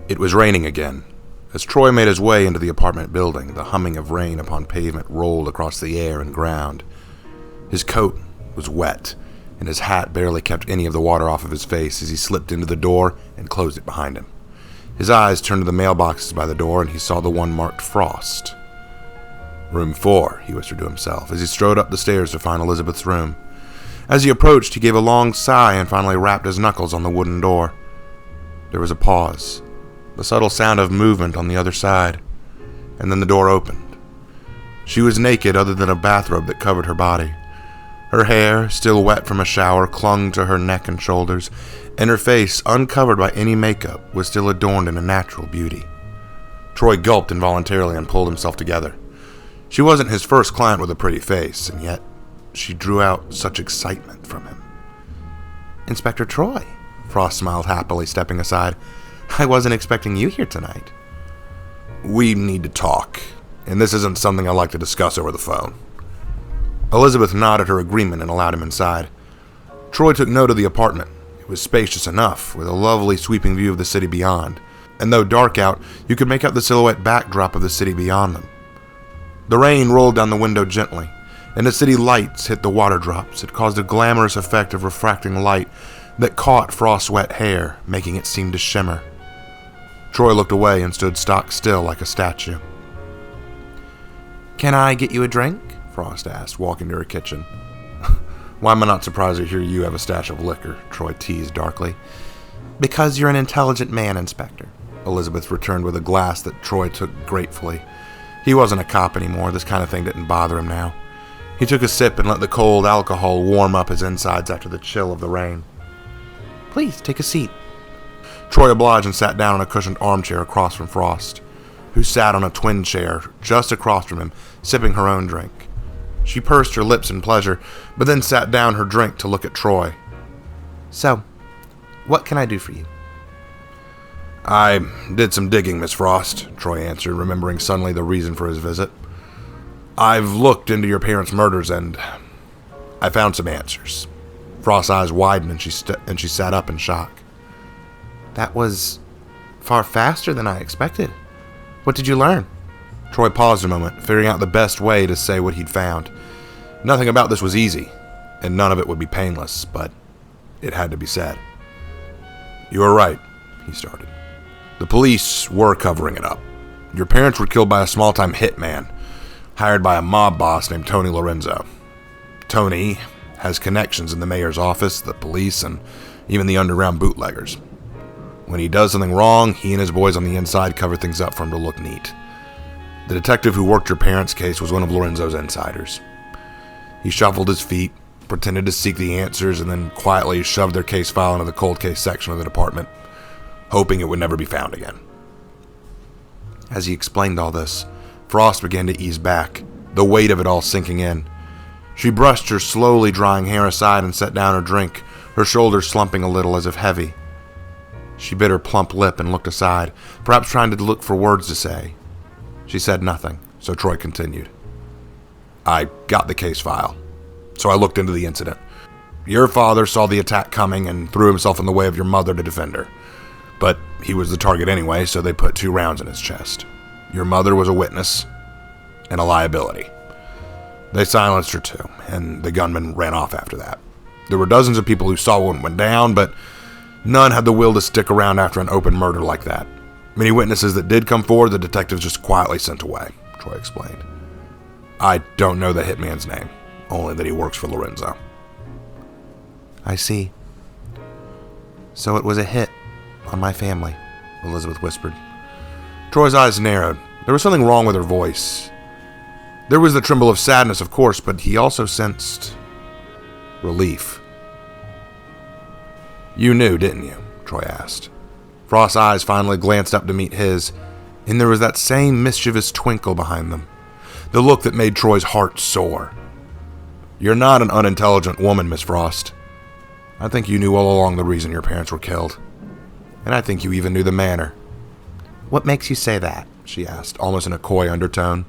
It was raining again. As Troy made his way into the apartment building, the humming of rain upon pavement rolled across the air and ground. His coat was wet, and his hat barely kept any of the water off of his face as he slipped into the door and closed it behind him. His eyes turned to the mailboxes by the door, and he saw the one marked Frost. "Room 4, he whispered to himself as he strode up the stairs to find Elizabeth's room. As he approached, he gave a long sigh and finally rapped his knuckles on the wooden door. There was a pause, the subtle sound of movement on the other side, and then the door opened. She was naked other than a bathrobe that covered her body. Her hair, still wet from a shower, clung to her neck and shoulders, and her face, uncovered by any makeup, was still adorned in a natural beauty. Troy gulped involuntarily and pulled himself together. She wasn't his first client with a pretty face, and yet she drew out such excitement from him. "Inspector Troy," Frost smiled happily, stepping aside. "I wasn't expecting you here tonight." "We need to talk, and this isn't something I like to discuss over the phone." Elizabeth nodded her agreement and allowed him inside. Troy took note of the apartment. It was spacious enough, with a lovely sweeping view of the city beyond, and though dark out, you could make out the silhouette backdrop of the city beyond them. The rain rolled down the window gently, and the city lights hit the water drops. It caused a glamorous effect of refracting light that caught Frost's wet hair, making it seem to shimmer. Troy looked away and stood stock still like a statue. "Can I get you a drink?" Frost asked, walking to her kitchen. "Why am I not surprised to hear you have a stash of liquor?" Troy teased darkly. "Because you're an intelligent man, Inspector," Elizabeth returned with a glass that Troy took gratefully. He wasn't a cop anymore. This kind of thing didn't bother him now. He took a sip and let the cold alcohol warm up his insides after the chill of the rain. "Please, take a seat." Troy obliged and sat down in a cushioned armchair across from Frost, who sat on a twin chair just across from him, sipping her own drink. She pursed her lips in pleasure, but then sat down her drink to look at Troy. "So, what can I do for you?" "I did some digging, Miss Frost," Troy answered, remembering suddenly the reason for his visit. "I've looked into your parents' murders, and I found some answers." Frost's eyes widened, and she sat up in shock. "That was far faster than I expected. What did you learn?" Troy paused a moment, figuring out the best way to say what he'd found. Nothing about this was easy, and none of it would be painless, but it had to be said. "You were right," he started. "The police were covering it up. Your parents were killed by a small-time hitman, hired by a mob boss named Tony Lorenzo. Tony has connections in the mayor's office, the police, and even the underground bootleggers. When he does something wrong, he and his boys on the inside cover things up for him to look neat. The detective who worked your parents' case was one of Lorenzo's insiders. He shuffled his feet, pretended to seek the answers, and then quietly shoved their case file into the cold case section of the department, hoping it would never be found again." As he explained all this, Frost began to ease back, the weight of it all sinking in. She brushed her slowly drying hair aside and set down her drink, her shoulders slumping a little as if heavy. She bit her plump lip and looked aside, perhaps trying to look for words to say. She said nothing, so Troy continued. "I got the case file, so I looked into the incident. Your father saw the attack coming and threw himself in the way of your mother to defend her. But he was the target anyway, so they put 2 rounds in his chest. Your mother was a witness and a liability. They silenced her too, and the gunman ran off after that. There were dozens of people who saw what went down, but none had the will to stick around after an open murder like that. Many witnesses that did come forward, the detectives just quietly sent away," Troy explained. "I don't know the hitman's name, only that he works for Lorenzo." "I see. So it was a hit on my family," Elizabeth whispered. Troy's eyes narrowed. There was something wrong with her voice. There was the tremble of sadness, of course, but he also sensed relief. "You knew, didn't you?" Troy asked. Frost's eyes finally glanced up to meet his, and there was that same mischievous twinkle behind them, the look that made Troy's heart soar. "You're not an unintelligent woman, Miss Frost. I think you knew all along the reason your parents were killed. And I think you even knew the manner." "What makes you say that?" she asked, almost in a coy undertone.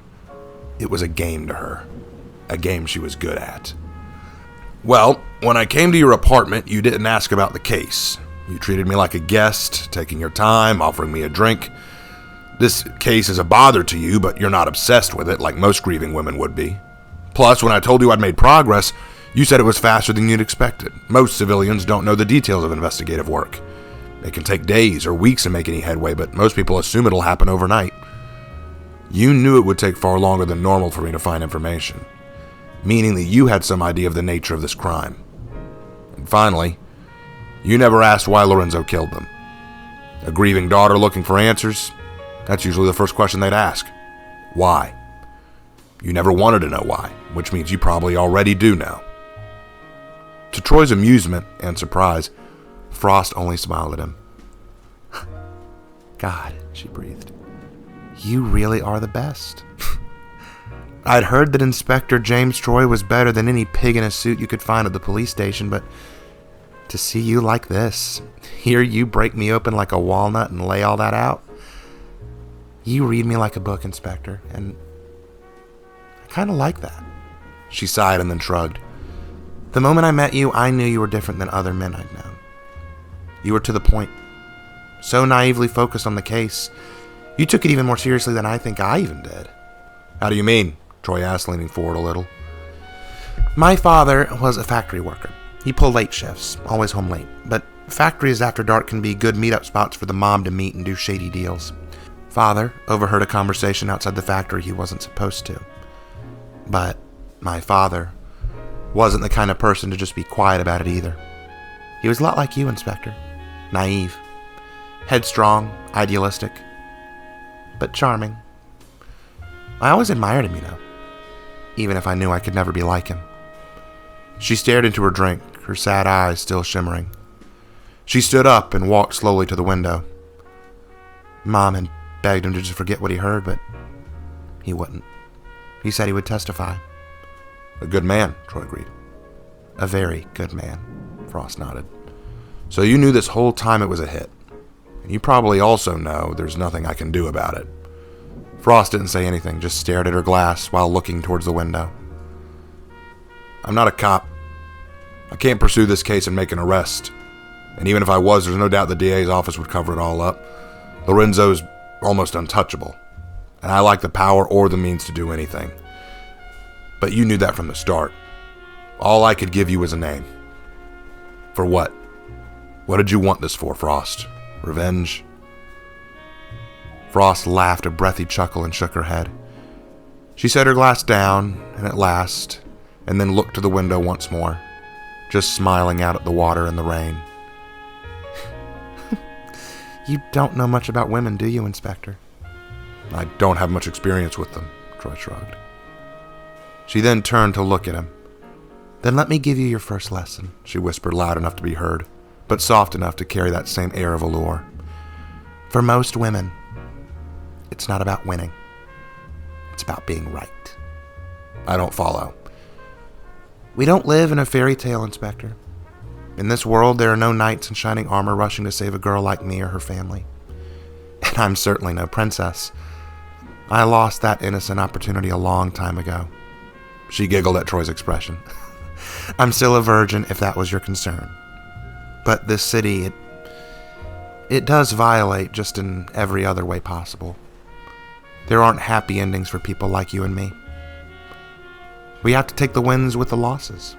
It was a game to her, a game she was good at. "Well, when I came to your apartment, you didn't ask about the case. You treated me like a guest, taking your time, offering me a drink. This case is a bother to you, but you're not obsessed with it like most grieving women would be. Plus, when I told you I'd made progress, you said it was faster than you'd expected. Most civilians don't know the details of investigative work. It can take days or weeks to make any headway, but most people assume it'll happen overnight. You knew it would take far longer than normal for me to find information, meaning that you had some idea of the nature of this crime. And finally, you never asked why Lorenzo killed them. A grieving daughter looking for answers, that's usually the first question they'd ask. Why? You never wanted to know why, which means you probably already do know. To Troy's amusement and surprise, Frost only smiled at him. God, she breathed. You really are the best. I'd heard that Inspector James Troy was better than any pig in a suit you could find at the police station, but to see you like this, hear you break me open like a walnut and lay all that out, you read me like a book, Inspector, and I kind of like that. She sighed and then shrugged. The moment I met you, I knew you were different than other men I'd known. You were to the point, so naively focused on the case. You took it even more seriously than I think I even did. How do you mean? Troy asked, leaning forward a little. My father was a factory worker. He pulled late shifts, always home late, but factories after dark can be good meetup spots for the mob to meet and do shady deals. Father overheard a conversation outside the factory he wasn't supposed to. But my father wasn't the kind of person to just be quiet about it either. He was a lot like you, Inspector. Naive, headstrong, idealistic, but charming. I always admired him, even if I knew I could never be like him. She stared into her drink, her sad eyes still shimmering. She stood up and walked slowly to the window. Mom had begged him to just forget what he heard, but he wouldn't. He said he would testify. A good man, Troy agreed. A very good man, Frost nodded. So you knew this whole time it was a hit. And you probably also know there's nothing I can do about it. Frost didn't say anything, just stared at her glass while looking towards the window. I'm not a cop. I can't pursue this case and make an arrest. And even if I was, there's no doubt the DA's office would cover it all up. Lorenzo's almost untouchable. And I lack the power or the means to do anything. But you knew that from the start. All I could give you was a name. For what? What did you want this for, Frost? Revenge? Frost laughed a breathy chuckle and shook her head. She set her glass down, and at last, and then looked to the window once more, just smiling out at the water and the rain. You don't know much about women, do you, Inspector? I don't have much experience with them, Troy shrugged. She then turned to look at him. Then let me give you your first lesson, she whispered loud enough to be heard, but soft enough to carry that same air of allure. For most women, it's not about winning. It's about being right. I don't follow. We don't live in a fairy tale, Inspector. In this world, there are no knights in shining armor rushing to save a girl like me or her family. And I'm certainly no princess. I lost that innocent opportunity a long time ago. She giggled at Troy's expression. I'm still a virgin, if that was your concern. But this city, it does violate just in every other way possible. There aren't happy endings for people like you and me. We have to take the wins with the losses.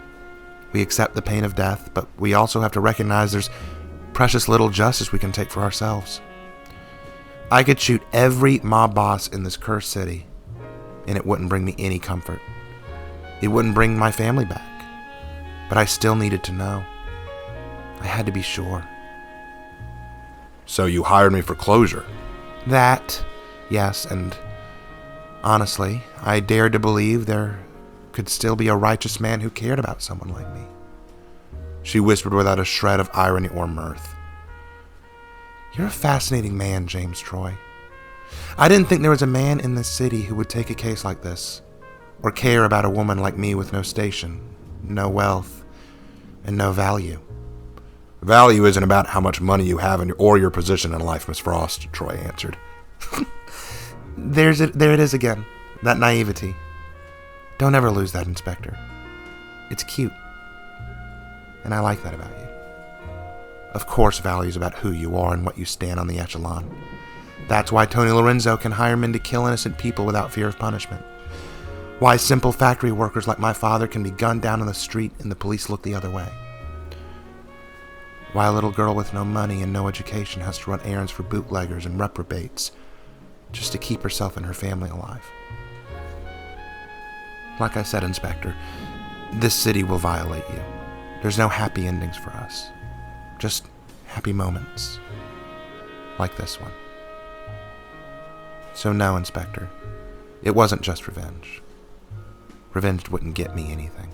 We accept the pain of death, but we also have to recognize there's precious little justice we can take for ourselves. I could shoot every mob boss in this cursed city, and it wouldn't bring me any comfort. It wouldn't bring my family back. But I still needed to know. I had to be sure. So you hired me for closure? That, yes, and honestly, I dared to believe there could still be a righteous man who cared about someone like me. She whispered without a shred of irony or mirth. You're a fascinating man, James Troy. I didn't think there was a man in this city who would take a case like this, or care about a woman like me with no station, no wealth, and no value. Value isn't about how much money you have or your position in life, Miss Frost, Troy answered. There it is again, that naivety. Don't ever lose that, Inspector. It's cute. And I like that about you. Of course value's about who you are and what you stand on the echelon. That's why Tony Lorenzo can hire men to kill innocent people without fear of punishment. Why simple factory workers like my father can be gunned down on the street and the police look the other way. Why a little girl with no money and no education has to run errands for bootleggers and reprobates just to keep herself and her family alive. Like I said, Inspector, this city will violate you. There's no happy endings for us. Just happy moments. Like this one. So no, Inspector, it wasn't just revenge. Revenge wouldn't get me anything.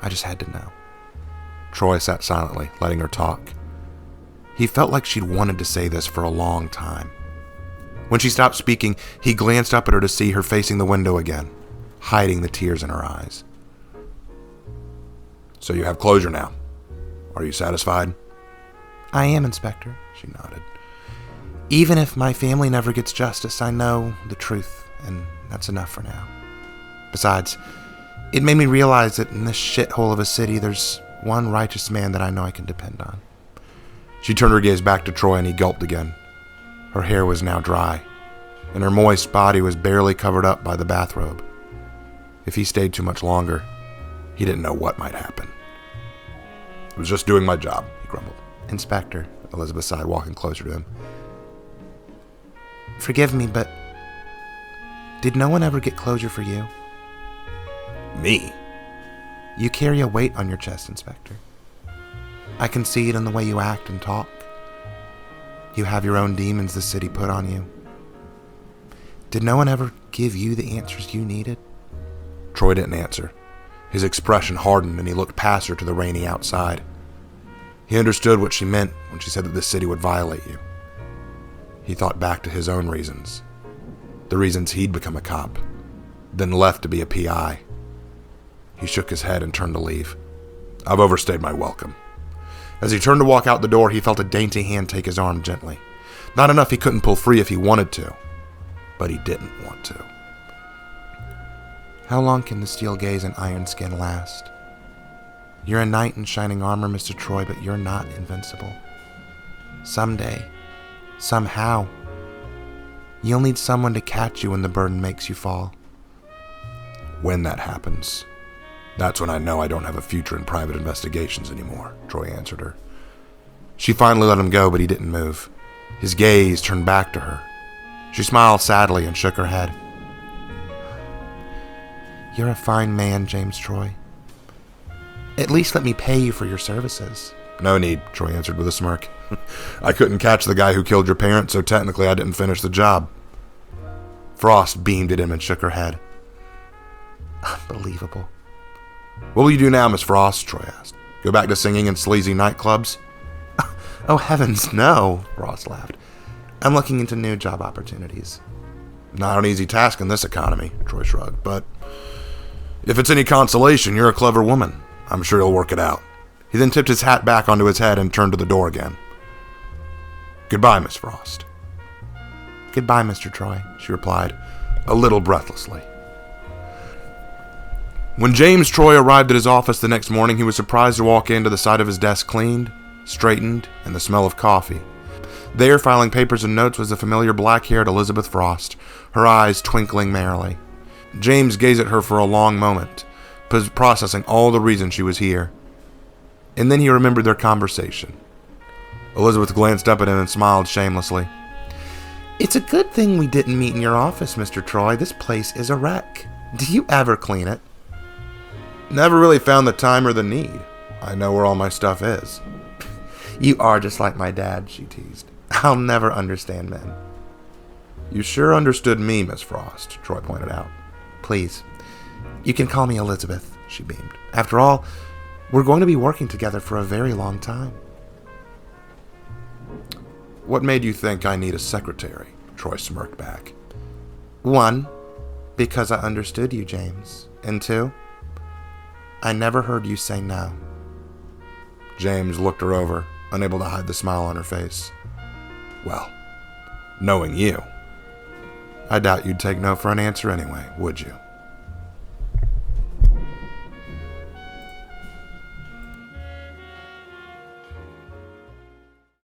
I just had to know. Troy sat silently, letting her talk. He felt like she'd wanted to say this for a long time. When she stopped speaking, he glanced up at her to see her facing the window again, hiding the tears in her eyes. So you have closure now. Are you satisfied? I am, Inspector, she nodded. Even if my family never gets justice, I know the truth, and that's enough for now. Besides, it made me realize that in this shithole of a city, there's one righteous man that I know I can depend on. She turned her gaze back to Troy and he gulped again. Her hair was now dry, and her moist body was barely covered up by the bathrobe. If he stayed too much longer, he didn't know what might happen. I was just doing my job, he grumbled. Inspector, Elizabeth sighed, walking closer to him. Forgive me, but did no one ever get closure for you? Me? You carry a weight on your chest, Inspector. I can see it in the way you act and talk. You have your own demons the city put on you. Did no one ever give you the answers you needed? Troy didn't answer. His expression hardened and he looked past her to the rainy outside. He understood what she meant when she said that the city would violate you. He thought back to his own reasons. The reasons he'd become a cop, then left to be a PI. He shook his head and turned to leave. I've overstayed my welcome. As he turned to walk out the door, he felt a dainty hand take his arm gently. Not enough he couldn't pull free if he wanted to, but he didn't want to. How long can the steel gaze and iron skin last? You're a knight in shining armor, Mr. Troy, but you're not invincible. Someday, somehow, you'll need someone to catch you when the burden makes you fall. When that happens, that's when I know I don't have a future in private investigations anymore, Troy answered her. She finally let him go, but he didn't move. His gaze turned back to her. She smiled sadly and shook her head. You're a fine man, James Troy. At least let me pay you for your services. No need, Troy answered with a smirk. I couldn't catch the guy who killed your parents, so technically I didn't finish the job. Frost beamed at him and shook her head. Unbelievable. What will you do now, Miss Frost? Troy asked. Go back to singing in sleazy nightclubs? Oh, heavens, no, Frost laughed. I'm looking into new job opportunities. Not an easy task in this economy, Troy shrugged, but if it's any consolation, you're a clever woman. I'm sure you'll work it out. He then tipped his hat back onto his head and turned to the door again. Goodbye, Miss Frost. Goodbye, Mr. Troy, she replied, a little breathlessly. When James Troy arrived at his office the next morning, he was surprised to walk into the sight of his desk cleaned, straightened, and the smell of coffee. There, filing papers and notes, was the familiar black-haired Elizabeth Frost, her eyes twinkling merrily. James gazed at her for a long moment, processing all the reasons she was here. And then he remembered their conversation. Elizabeth glanced up at him and smiled shamelessly. It's a good thing we didn't meet in your office, Mr. Troy. This place is a wreck. Do you ever clean it? Never really found the time or the need. I know where all my stuff is. You are just like my dad, she teased. I'll never understand men. You sure understood me, Miss Frost, Troy pointed out. Please, you can call me Elizabeth, she beamed. After all, we're going to be working together for a very long time. What made you think I need a secretary? Troy smirked back. 1, because I understood you, James. And 2, I never heard you say no. James looked her over, unable to hide the smile on her face. Well, knowing you, I doubt you'd take no for an answer anyway, would you?